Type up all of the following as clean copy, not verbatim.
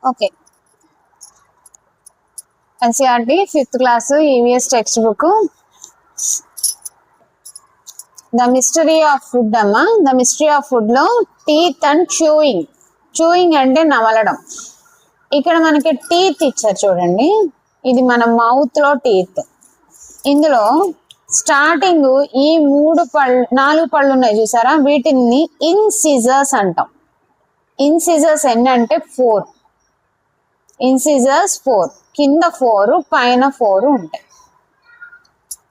Okay, NCERT 5th class EVS text book the mystery of food అమ్మా. The mystery of food లో teeth and chewing. Chewing అంటే నమలడం. ఇక్కడ మనకి teeth ఇచ్చారు చూడండి, ఇది మన మౌత్ లో టీత్. ఇందులో స్టార్టింగ్ ఈ 4 పళ్ళు ఉన్నాయి చూసారా, వీటిని ఇన్సిజర్స్ అంటాం. ఇన్సిజర్స్ ఎన్ని అంటే 4. ఇన్సిజర్స్ 4, కింద 4 పైన 4 ఉంటాయి.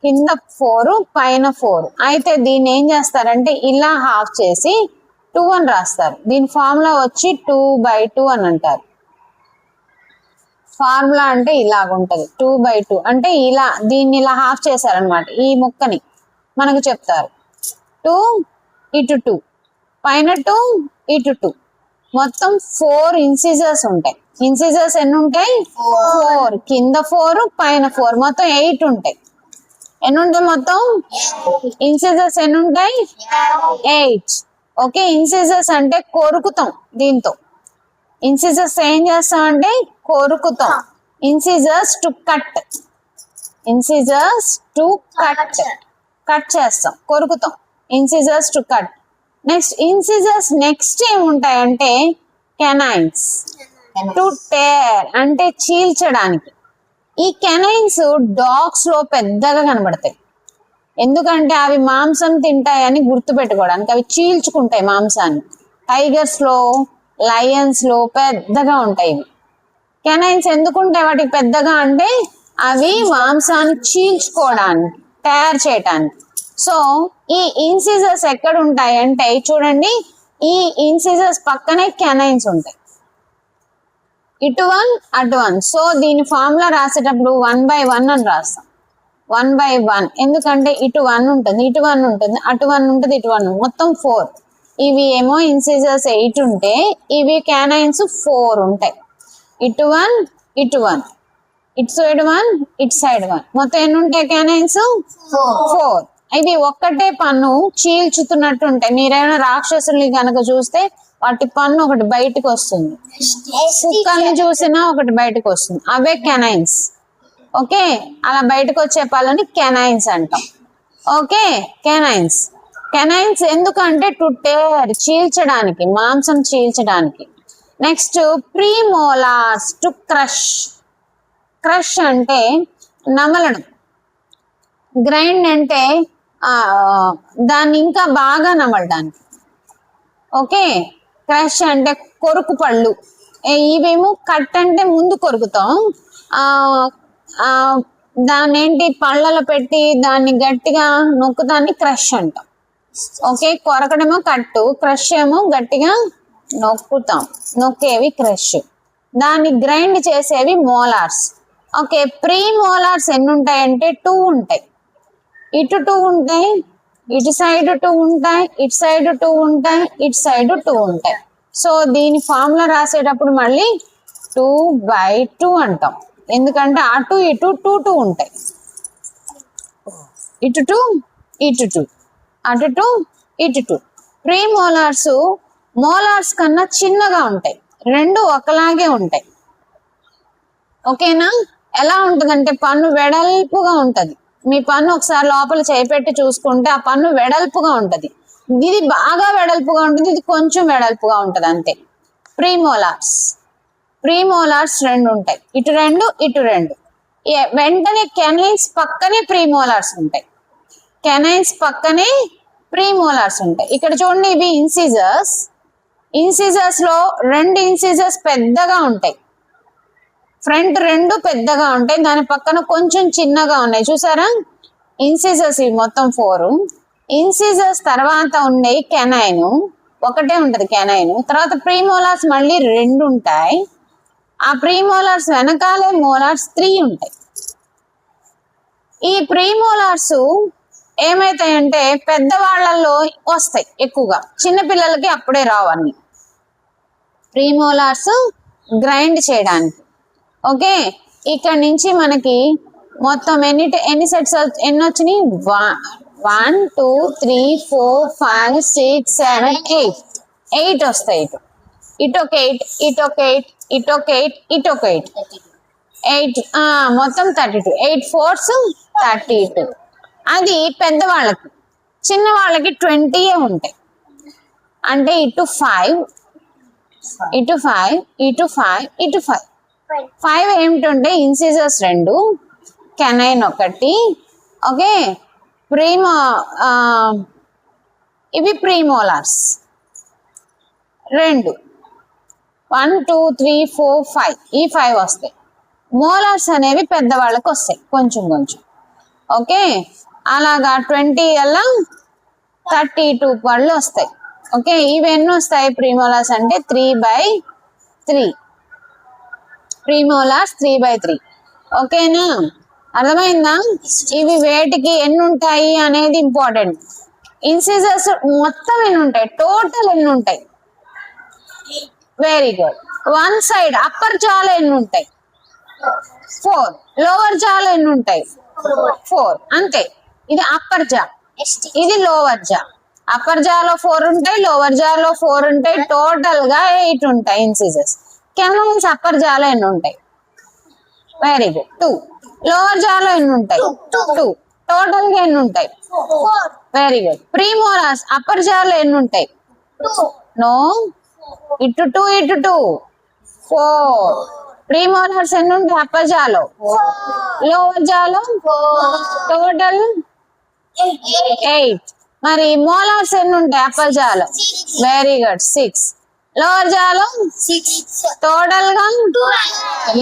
కింద 4 పైన 4. అయితే దీన్ని ఏం చేస్తారంటే ఇలా హాఫ్ చేసి 2 అని రాస్తారు. దీని ఫార్ములా వచ్చి 2/2 అని అంటారు. ఫార్ములా అంటే ఇలాగుంటది, 2/2 అంటే ఇలా దీన్ని ఇలా హాఫ్ చేశారనమాట. ఈ ముక్కని మనకు చెప్తారు. 2 ఇటు 2 పైన 2 ఇటు 2 మొత్తం 4 ఇన్సిజర్స్ ఉంటాయి. ఇన్సిజర్స్ ఎన్ని ఉంటాయి? 4, కింద 4 పైన 4 మొత్తం 8 ఉంటాయి. ఎన్ని ఉంటాయి మొత్తం? ఇన్సిజర్స్ ఎన్ని ఉంటాయి? 8. ఓకే, ఇన్సిజర్స్ అంటే కొరుకుతాం. దీంతో ఇన్సిజర్స్ ఏం చేస్తాం అంటే కొరుకుతాం. Incisors to cut. Incisors to cut, cut చేస్తాం, కొరుకుతాం. Incisors to cut. Next incisors next ఏముంటాయంటే కెనైన్స్. టు టేర్ అంటే చీల్చడానికి. ఈ కెనైన్స్ డాగ్స్ లో పెద్దగా కనబడతాయి, ఎందుకంటే అవి మాంసం తింటాయని గుర్తుపెట్టుకోవడానికి. అవి చీల్చుకుంటాయి మాంసాన్ని. టైగర్స్ లో, లయన్స్ లో పెద్దగా ఉంటాయి ఇవి. కెనైన్స్ ఎందుకుంటాయి వాటికి పెద్దగా అంటే అవి మాంసాన్ని చీల్చుకోవడానికి, తయారు చేయడానికి. సో ఈ ఇన్సిజర్స్ ఎక్కడ ఉంటాయి అంటే చూడండి, ఈ ఇన్సిజర్స్ పక్కనే కెనైన్స్ ఉంటాయి. ఇటు 1 అటు 1. సో దీని ఫార్ములా రాసేటప్పుడు 1/1 అని రాస్తాం. 1/1 ఎందుకంటే ఇటు 1 ఉంటుంది, ఇటు 1 ఉంటుంది, అటు 1 ఉంటుంది, ఇటు 1 మొత్తం 4. ఇవి ఏమో ఇన్సిజర్స్ 8 ఉంటే ఇవి క్యానైన్స్ 4 ఉంటాయి. ఇటు 1 ఇటు 1, ఇటు సైడ్ 1 ఇటు సైడ్ 1, మొత్తం ఎన్ని ఉంటాయి క్యానైన్స్? 4. ఇవి ఒక్కటే పన్ను చీల్చుతున్నట్టు ఉంటాయి. మీరేమైనా రాక్షసుల్ని కనుక చూస్తే వాటి పన్ను ఒకటి బయటకు వస్తుంది, కుక్కల్ని చూసినా ఒకటి బయటకు వస్తుంది, అవే కెనైన్స్. ఓకే, అలా బయటకు వచ్చే పళ్ళని కెనైన్స్ అంటాం. Okay, canines. కెనైన్స్ ఎందుకంటే టు టేర్ చీల్చడానికి, మాంసం చీల్చడానికి. Next premolars to crush. Crush అంటే నమలడం. గ్రైండ్ అంటే దాన్ని ఇంకా బాగా నమలడానికి. ఓకే, క్రష్ అంటే కొరుకు పళ్ళు. ఇవేమో కట్ అంటే ముందు కొరుకుతాం, దాన్ని ఏంటి పళ్ళలో పెట్టి దాన్ని గట్టిగా నొక్కుదాన్ని క్రష్ అంటాం. ఓకే, కొరకడేమో కట్టు, క్రష్ ఏమో గట్టిగా నొక్కుతాం, నొక్కేవి క్రష్. దాన్ని గ్రైండ్ చేసేవి మోలార్స్. ఓకే, ప్రీ మోలార్స్ ఎన్ని ఉంటాయంటే 2 ఉంటాయి. ఇటు 2 ఉంటాయి, ఇటు సైడ్ 2 ఉంటాయి, ఇటు సైడ్ 2 ఉంటాయి, ఇటు సైడ్ 2 ఉంటాయి. సో దీని ఫార్ములా రాసేటప్పుడు మళ్ళీ 2/2 అంటాం, ఎందుకంటే అటు ఇటు 2 ఉంటాయి. ఇటు 2 ఇటు 2, అటు 2 ఇటు 2. ప్రీ మోలార్స్ మోలార్స్ కన్నా చిన్నగా ఉంటాయి, 2 ఒకలాగే ఉంటాయి. ఓకేనా? ఎలా ఉంటదంటే పన్ను వెడల్పుగా ఉంటది. మీ పన్ను ఒకసారి లోపల చేపెట్టి చూసుకుంటే ఆ పన్ను వెడల్పుగా ఉంటది. ఇది బాగా వెడల్పుగా ఉంటుంది, ఇది కొంచెం వెడల్పుగా ఉంటది, అంతే. ప్రీమోలార్స్. ప్రీమోలార్స్ 2 ఉంటాయి, ఇటు 2 ఇటు 2. వెంటనే కెనైన్స్ పక్కనే ప్రీమోలార్స్ ఉంటాయి. కెనైన్స్ పక్కనే ప్రీమోలార్స్ ఉంటాయి. ఇక్కడ చూడండి, ఇవి ఇన్సిజర్స్. ఇన్సిజర్స్ లో 2 ఇన్సిజర్స్ పెద్దగా ఉంటాయి, ఫ్రంట్ 2 పెద్దగా ఉంటాయి, దాని పక్కన కొంచెం చిన్నగా ఉన్నాయి చూసారా. ఇన్సిజర్స్ ఇవి మొత్తం 4. ఇన్సిజర్స్ తర్వాత ఉండే కెనైన్ ఒకటే ఉంటది, కెనైన్. తర్వాత ప్రీమోలార్స్ మళ్ళీ 2 ఉంటాయి. ఆ ప్రీమోలార్స్ వెనకాలే మోలార్స్ 3 ఉంటాయి. ఈ ప్రీమోలార్స్ ఏమైతాయంటే పెద్దవాళ్లలో వస్తాయి ఎక్కువగా, చిన్నపిల్లలకి అప్పుడే రావన్నీ. ప్రీమోలార్స్ గ్రైండ్ చేయడానికి. ఓకే, ఇక్కడ నుంచి మనకి మొత్తం ఎన్ని సెట్స్ ఎన్ని వచ్చినాయి? 1 2 3 4 5 6 7 8 వస్తాయి. ఇటొక 8, ఇటొక 8, ఇటొక 8, ఇటొక 8, 8 మొత్తం 32. 8 4s 32. అది పెద్దవాళ్ళకి. చిన్న వాళ్ళకి 20 ఉంటాయి. అంటే ఇటు 5, ఇటు 5, ఇటు 5, ఇటు 5. 5 ఏమిటంటే ఇన్సిజర్స్ 2, కెనైన్ 1. ఓకే, ఇవి ప్రీమోలార్స్ 2. 1 2 3 4 5, ఈ 5 వస్తాయి. మోలార్స్ అనేవి పెద్దవాళ్ళకి వస్తాయి కొంచెం కొంచెం. ఓకే, అలాగా 20 అలా 32 పళ్ళు వస్తాయి. ఓకే, ఇవి ఎన్ని వస్తాయి ప్రీమోలార్స్ అంటే 3/3. ప్రీమోలార్స్ 3/3. ఓకేనా, అర్థమైందా? ఇవి వేటికి ఎన్ని ఉంటాయి అనేది ఇంపార్టెంట్. ఇన్సిజర్స్ మొత్తం ఎన్ని ఉంటాయి, టోటల్ ఎన్ని ఉంటాయి? Very good. One side upper జాలో ఎన్ని ఉంటాయి? 4. లోవర్ జాలో ఎన్ని ఉంటాయి? 4. అంతే. ఇది అప్పర్ జా, ఇది లోవర్ జా. అప్పర్ జాలో 4 ఉంటాయి, లోవర్ జాలో 4 ఉంటాయి. టోటల్ గా 8 ఉంటాయి ఇన్సిజర్స్. కెనైన్స్ అప్పర్ జాలో ఎన్ని ఉంటాయి? Very good, 2. లోవర్ జాలో ఎన్ని ఉంటాయి? 2. టోటల్ గా ఎన్ని ఉంటాయి? 4. Very good. ప్రీమోలార్స్ అప్పర్ జాలో ఎన్ని ఉంటాయి? నో, ఇటు 2, ఇటు 2, 4. ప్రీమోలార్స్ ఎన్ని ఉంటాయి అప్పర్ జాలో? లోవర్ జాలో టోటల్ 8. మరి మోలార్స్ ఎన్ని ఉంటాయి అప్పర్ జాలో? Very good, 6. లోవర్ జాలో టోటల్ గా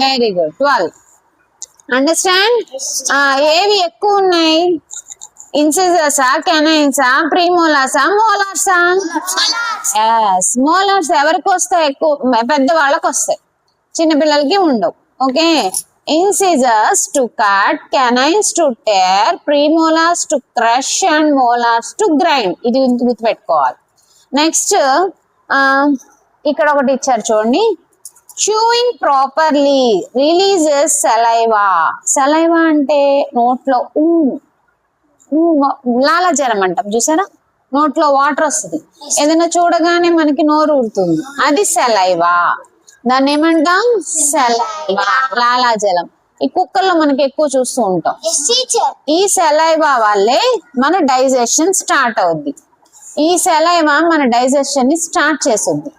వెరీ గుడ్ 12. అండర్స్టాండ్? ఏవి ఎక్కువ ఉన్నాయి? ఇన్సిజర్సా, కెనైన్సా, ప్రీమోలార్సా, మోలార్సా? yes, మోలార్స్ ఎవరికి వస్తాయి? ఎక్కువ పెద్దవాళ్ళకి వస్తాయి, చిన్నపిల్లలకి ఉండవు. Okay, incisors to cut, canines to tear, premolars to crush and molars to grind. ఇది గుర్తుపెట్టుకోవాలి. నెక్స్ట్ ఇక్కడ ఒకటి ఇచ్చారు చూడండి. Chewing properly releases saliva. Saliva అంటే నోట్లో లాలాజలం అంటాం చూసారా, నోట్లో వాటర్ వస్తుంది, ఏదైనా చూడగానే మనకి నోరు ఊరుతుంది, అది సలైవా. దాన్ని ఏమంటాం? సలైవా, లాలాజలం. ఈ కుక్కల్లో మనకి ఎక్కువ చూస్తూ ఉంటాం. ఈ సలైవా వల్లే మన డైజెషన్ స్టార్ట్ అవుద్ది. ఈ సలైవా మన డైజెషన్ ని స్టార్ట్ చేస్తుంది.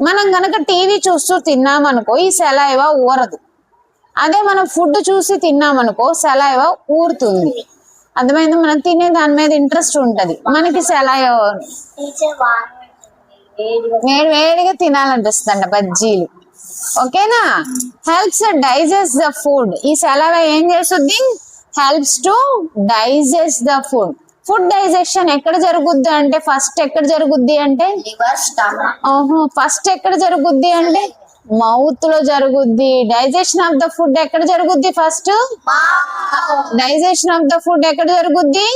మనం గనక టీవీ చూస్తూ తిన్నామనుకో ఈ సలైవా ఊరదు. అదే మనం ఫుడ్ చూసి తిన్నామనుకో సలైవా ఊరుతుంది. అర్థమైంది? మనం తినే దాని మీద ఇంట్రెస్ట్ ఉంటది, మనకి సలైవా వేడిగా తినాలనిపిస్తుంది బజ్జీలు. ఓకేనా? Helps digest the food. ఈ సలైవా ఏం చేస్తుంది? Helps to digest the food. Food digestion ఎక్కడ జరుగుద్ది అంటే ఫస్ట్ ఎక్కడ జరుగుద్ది అంటే ఫస్ట్ ఎక్కడ జరుగుద్ది అంటే మౌత్ లో జరుగుద్ది. డైజెషన్ ఆఫ్ ద ఫుడ్ ఎక్కడ జరుగుద్ది? First digestion of the food ఎక్కడ జరుగుద్ది?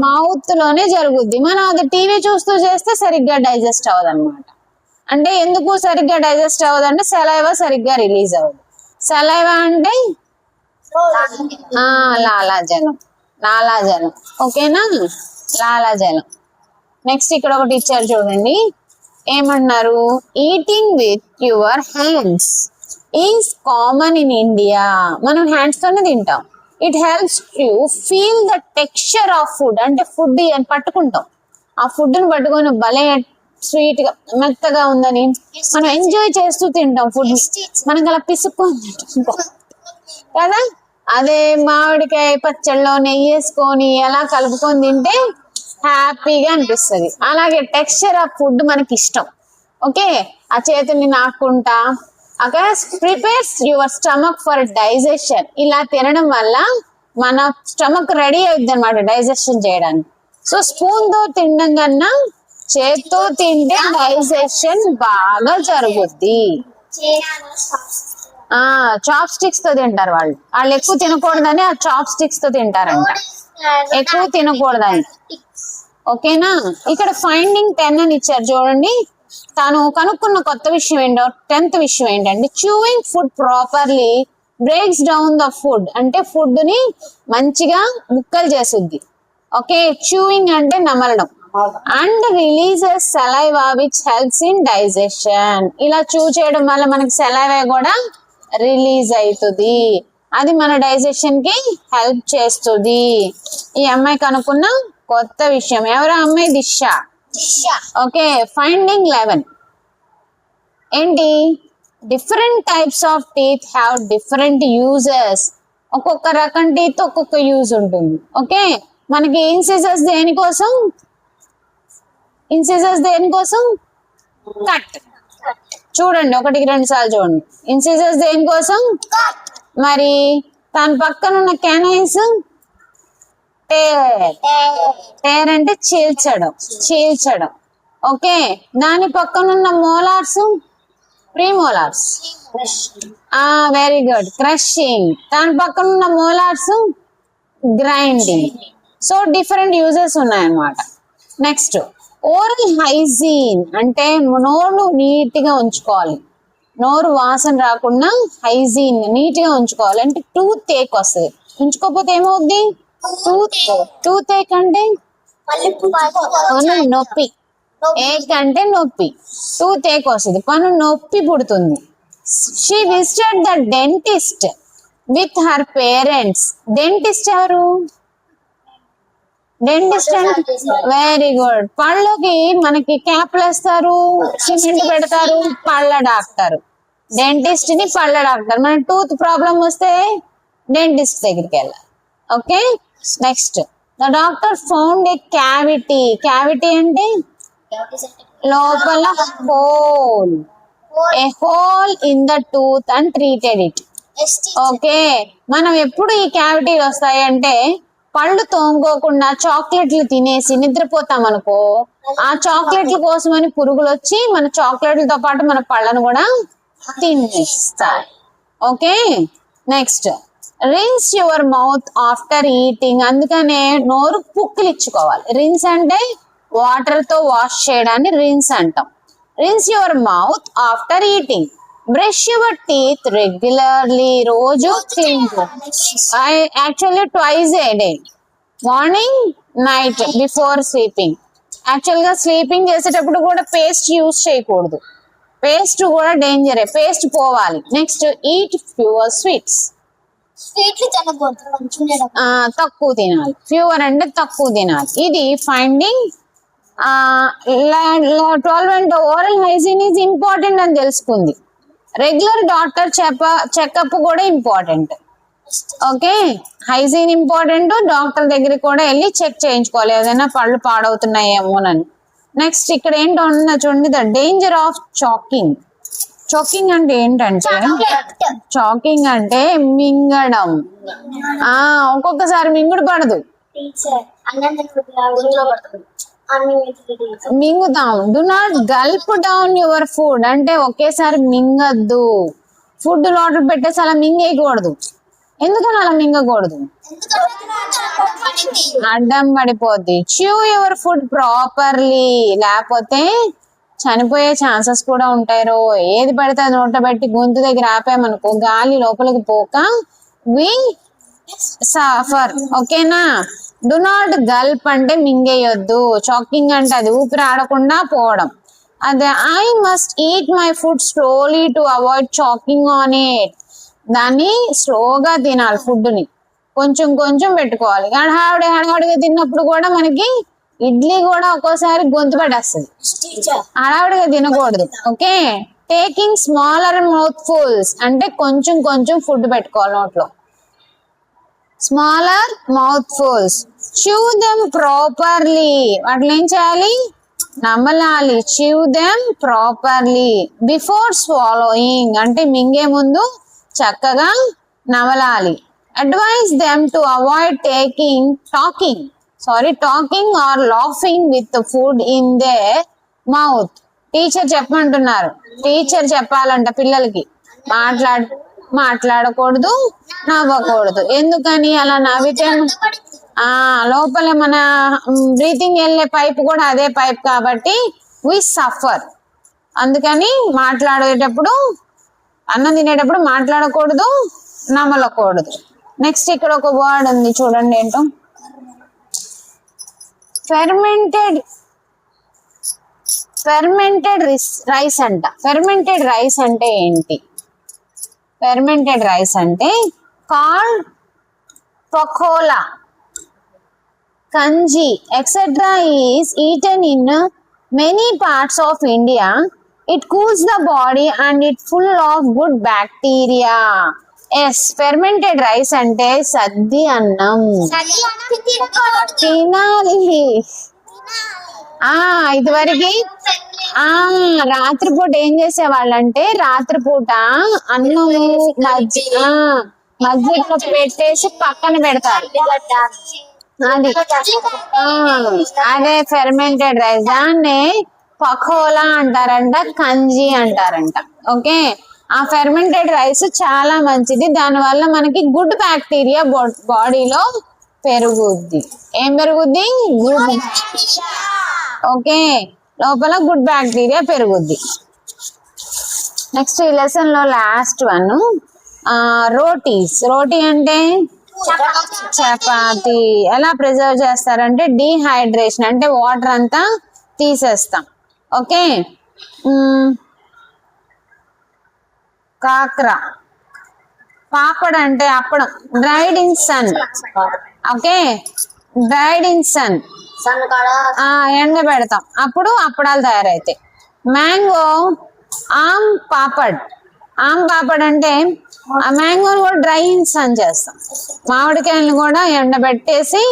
మౌత్ లోనే జరుగుద్ది. మనం అది టీవీ చూస్తూ చేస్తే సరిగ్గా డైజెస్ట్ అవ్వదు అనమాట. అంటే ఎందుకు సరిగ్గా డైజెస్ట్ అవ్వదు అంటే సలైవా సరిగ్గా రిలీజ్ అవ్వదు. సలైవా అంటే లాలాజలం, లాలాజలం. ఓకేనా? లాలాజలం. నెక్స్ట్ ఇక్కడ ఒకటి ఇచ్చారు చూడండి, ఏమన్నారు? Eating with your hands is common in India. మనం హ్యాండ్స్ తోనే తింటాం. It helps you feel the texture of food. అంటే ఫుడ్ అని పట్టుకుంటాం, ఆ ఫుడ్ ని పట్టుకొని భలే స్వీట్ గా మెత్తగా ఉందని మనం ఎంజాయ్ చేస్తూ తింటాం ఫుడ్. మనకు అలా పిసుక్కొని కదా. అదే మామిడికాయ పచ్చళ్ళలో నెయ్యి వేసుకొని అలా కలుపుకొని తింటే హ్యాపీగా అనిపిస్తుంది. అలాగే టెక్స్చర్ ఆఫ్ ఫుడ్ మనకి ఇష్టం. ఓకే, ఆ చేతుల్ని నాకుంటా అక్కడ prepares your stomach for digestion. ఇలా తినడం వల్ల మన స్టమక్ రెడీ అవుతుంది అనమాట డైజెషన్ చేయడానికి. సో స్పూన్ తో తినడం కన్నా చేత్తో తింటే డైజెషన్ బాగా జరుగుద్ది. చాప్ స్టిక్స్ తో తింటారు వాళ్ళు. వాళ్ళు ఎక్కువ తినకూడదని ఆ చాప్ స్టిక్స్ తో తింటారంట, ఎక్కువ తినకూడదని. ఓకేనా? ఇక్కడ ఫైండింగ్ 10 అని ఇచ్చారు చూడండి. తాను కనుక్కున్న కొత్త విషయం ఏంటో 10th విషయం ఏంటంటే chewing food properly breaks down the food. అంటే ఫుడ్ ని మంచిగా ముక్కలు చేసుద్ది. ఓకే, చూయింగ్ అంటే నమలడం, and releases saliva which helps in digestion. ఇలా చూ చేయడం వల్ల మనకి సలైవా కూడా రిలీజ్ అవుతుంది, అది మన డైజెషన్ కి హెల్ప్ చేస్తుంది. ఈ అమ్మాయికి అనుకున్న కొత్త విషయం. ఎవరు అమ్మాయి? దిశ. ఓకే, ఫైండింగ్ 11 ఏంటి? Different types of teeth have different uses. ఒక్కొక్క రకం టీత్ ఒక్కొక్క యూజ్ ఉంటుంది. ఓకే, మనకి ఇన్సిజర్స్ దేనికోసం? కట్. చూడండి, 1-2 సార్లు చూడండి. ఇన్సిజర్స్ దేనికోసం? మరి దాని పక్కన ఉన్న కెనైన్స్ టేర్ అంటే చీల్చడం. ఓకే, దాని పక్కన ఉన్న molars premolars. Very good, crushing. దాని పక్కన ఉన్న molars grinding. So different uses ఉన్నాయన్నమాట. నెక్స్ట్, ఓరల్ హైజీన్ అంటే నోరు నీట్ గా ఉంచుకోవాలి, నోరు వాసన రాకుండా హైజీన్ నీట్ గా ఉంచుకోవాలి. అంటే టూత్ ఏక్ వస్తుంది, ఉంచుకోకపోతే ఏమవుద్ది? టూత్ ఏక్ అంటే నొప్పి, ఏక్ అంటే నొప్పి, టూత్ ఏక్ వస్తుంది, పన్ను నొప్పి పుడుతుంది. She visited the dentist with her parents. Dentist ఎవరు? డెంటిస్ట్ అంటే వెరీ గుడ్. పళ్ళకి మనకి క్యాప్లు వేస్తారు, సిమెంట్ పెడతారు, పళ్ళ డాక్టర్. డెంటిస్ట్ ని పళ్ళ డాక్టర్. మన టూత్ ప్రాబ్లం వస్తే డెంటిస్ట్ దగ్గరికి వెళ్ళాలి. Okay, next, the doctor found A cavity. Cavity అంటే లోపల whole, A whole in the tooth and treated it. Okay, మనం ఎప్పుడు ఈ క్యావిటీలు వస్తాయి అంటే పళ్ళు తోముకోకుండా చాక్లెట్లు తినేసి నిద్రపోతాం అనుకో, ఆ చాక్లెట్ల కోసమని పురుగులు వచ్చి మన చాక్లెట్లతో పాటు మన పళ్ళను కూడా తినేస్తాయి. Okay, next, rinse your mouth after eating. అందుకనే నోరు పుక్కిలిచ్చుకోవాలి. రిన్స్ అంటే వాటర్ తో వాష్ చేయడాన్ని రిన్స్ అంటాం. Rinse your mouth after eating. Brush your teeth regularly. రోజు actually twice a day, morning night before sleeping. Actual గా స్లీపింగ్ చేసేటప్పుడు కూడా పేస్ట్ యూజ్ చేయకూడదు, పేస్ట్ కూడా డేంజరే, పేస్ట్ పోవాలి. Next, eat fewer sweets. తక్కువ తినాలి. ఫ్యూవర్ అంటే తక్కువ తినాలి. ఇది ఫైండింగ్ 12 అంటే ఓరల్ హైజీన్ ఈజ్ ఇంపార్టెంట్ అని తెలుసుకుంది. రెగ్యులర్ డాక్టర్ చెకప్ కూడా important. Okay, hygiene important, doctor దగ్గరికి కూడా వెళ్ళి చెక్ చేయించుకోవాలి ఏదైనా పళ్ళు పాడవుతున్నాయేమోనని. నెక్స్ట్, ఇక్కడ ఏంటో చూడండి, the danger of choking. Choking అంటే ఏంటంటే, చాకింగ్ అంటే మింగడం. ఒక్కొక్కసారి మింగుడు పడదు, మింగుతాం. Do not gulp down your food అంటే ఒకేసారి మింగద్దు. ఫుడ్ లోటర్ పెట్టేసి అలా మింగేయకూడదు. ఎందుకని అలా మింగకూడదు? అడ్డం పడిపోద్ది. చ్యూ యువర్ ఫుడ్ ప్రాపర్లీ, లేకపోతే చనిపోయే ఛాన్సెస్ కూడా ఉంటాయి. ఏది పడితే అది నోట పెట్టి గొంతు దగ్గర ఆపామనుకో గాలి లోపలికి పోక వి సఫర్. ఓకేనా? డు నాట్ గల్ప్ అంటే మింగేయొద్దు. చాకింగ్ అంటే అది ఊపిరి ఆడకుండా పోవడం. అదే I must eat my food slowly to avoid చాకింగ్ on it. దాన్ని స్లోగా తినాలి, ఫుడ్ ని కొంచెం కొంచెం పెట్టుకోవాలి. హడావిడిగా తిన్నప్పుడు కూడా మనకి ఇడ్లీ కూడా ఒక్కోసారి గొంతు పడేస్తుంది, హడావిడిగా తినకూడదు. Okay, taking smaller mouth fulls అంటే కొంచెం కొంచెం ఫుడ్ పెట్టుకోవాలి నోట్లో. Smaller mouth fulls. chew them properly. వాటిని ఏం చేయాలి? నమలాలి. chew them properly before swallowing అంటే మింగే ముందు చక్కగా నమలాలి. advise them to avoid talking or laughing with the food in their mouth. Teacher చెప్పమంటున్నారు. టీచర్ చెప్పాలంట పిల్లలకి మాట్లాడకూడదు, నవ్వకూడదు. ఎందుకని? అలా నవ్వితే లోపల మన బ్రీతింగ్ వెళ్ళే పైప్ కూడా అదే పైప్ కాబట్టి వి సఫర్. అందుకని మాట్లాడేటప్పుడు, అన్నం తినేటప్పుడు మాట్లాడకూడదు, నమలకూడదు. నెక్స్ట్ ఇక్కడ ఒక వర్డ్ ఉంది చూడండి, ఏంటో ఫెర్మెంటెడ్ ఫెర్మెంటెడ్ రైస్ అంట. ఫెర్మెంటెడ్ రైస్ అంటే ఏంటి? ఫెర్మెంటెడ్ రైస్ అంటే called పకోలా, kanji etc. is eaten in many parts of India. It cools the body and it full of good bacteria. Yes, fermented rice అంటే సద్ది అన్నం తినాలి. ఇదివరకు రాత్రిపూట ఏం చేసేవాళ్ళంటే రాత్రిపూట అన్నం మజ్జిగ పెట్టేసి పక్కన పెడతారు. అది అదే ఫెర్మెంటెడ్ రైస్. దాన్నే పకోలా అంటారంట, కంజీ అంటారంట. ఓకే, ఆ ఫెర్మెంటెడ్ రైస్ చాలా మంచిది. దానివల్ల మనకి గుడ్ బ్యాక్టీరియా బాడీలో పెరుగుద్ది. ఏం పెరుగుద్ది? గుడ్. ఓకే, లోపల గుడ్ బ్యాక్టీరియా పెరుగుద్ది. నెక్స్ట్ ఈ లెసన్ లో లాస్ట్ వన్ రోటీస్. రోటీ అంటే చపాతి. ఎలా ప్రిజర్వ్ చేస్తారంటే డీహైడ్రేషన్ అంటే వాటర్ అంతా తీసేస్తాం. ఓకే, కాక్రా. పాపడ్ అంటే అప్పడం, dried in sun. Okay, dried in sun, ఎండ పెడతాం అప్పుడు అప్పడాలు తయారైతాయి. మ్యాంగో ఆమ్ పాపడ్. ఆమ్ పాపడ్ అంటే ఆ మ్యాంగోని కూడా డ్రై ఇన్ సన్ చేస్తాం. మామిడికాయలను కూడా ఎండబెట్టేసి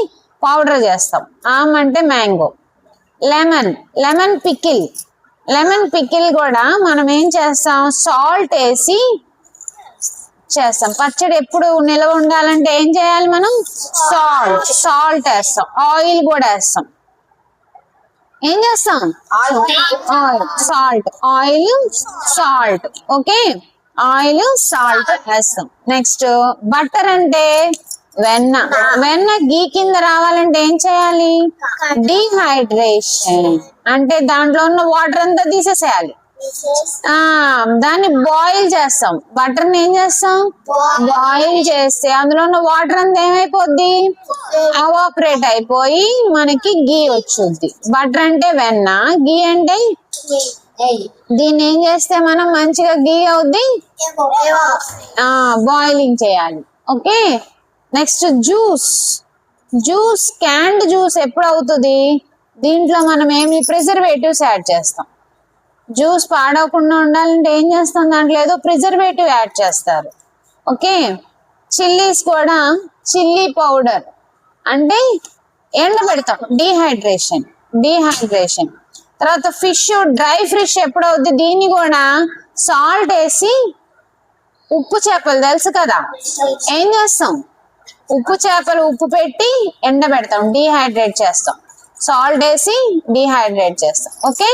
పౌడర్ చేస్తాం. ఆమ్ అంటే mango. Lemon, lemon pickle. Lemon pickle కూడా మనం ఏం చేస్తాం? సాల్ట్ వేసి చేస్తాం. పచ్చడి ఎప్పుడు నిల్వ ఉండాలంటే ఏం చేయాలి మనం? సాల్ట్ వేస్తాం. ఆయిల్ కూడా వేస్తాం. ఏం చేస్తాం? Salt, oil, salt. Okay, oil, salt వేస్తాం. నెక్స్ట్ బటర్ అంటే వెన్న. వెన్న గీ కింద రావాలంటే ఏం చేయాలి? డీహైడ్రేషన్ అంటే దాంట్లో ఉన్న వాటర్ అంతా తీసేసేయాలి. దాన్ని బాయిల్ చేస్తాం. బటర్ ని ఏం చేస్తాం? బాయిల్ చేస్తే అందులో ఉన్న వాటర్ అంతా ఏమైపోద్ది? ఎవాపరేట్ అయిపోయి మనకి గీ వచ్చుద్ది. బటర్ అంటే వెన్న, గీ అంటే దీన్ని ఏం చేస్తే మనం మంచిగా గీ అవుద్ది. బాయిలింగ్ చేయాలి. Okay, next juice. Juice, క్యాండ్ juice ఎప్పుడు అవుతుంది? దీంట్లో మనం ఏమి ప్రిజర్వేటివ్స్ యాడ్ చేస్తాం. జ్యూస్ పాడవకుండా ఉండాలంటే ఏం చేస్తాం? దాంట్లో ఏదో ప్రిజర్వేటివ్ యాడ్ చేస్తారు. ఓకే, చిల్లీస్ కూడా చిల్లీ పౌడర్ అంటే ఎండబెడతాం. డీహైడ్రేషన్. తర్వాత ఫిష్, డ్రై ఫిష్ ఎప్పుడు అవుద్ది? దీన్ని కూడా సాల్ట్ వేసి, ఉప్పు చేపలు తెలుసు కదా, ఏం చేస్తాం? ఉప్పు చేపలు ఉప్పు పెట్టి ఎండబెడతాం, డీహైడ్రేట్ చేస్తాం. సాల్ట్ వేసి డీహైడ్రేట్ చేస్తాం. ఓకే,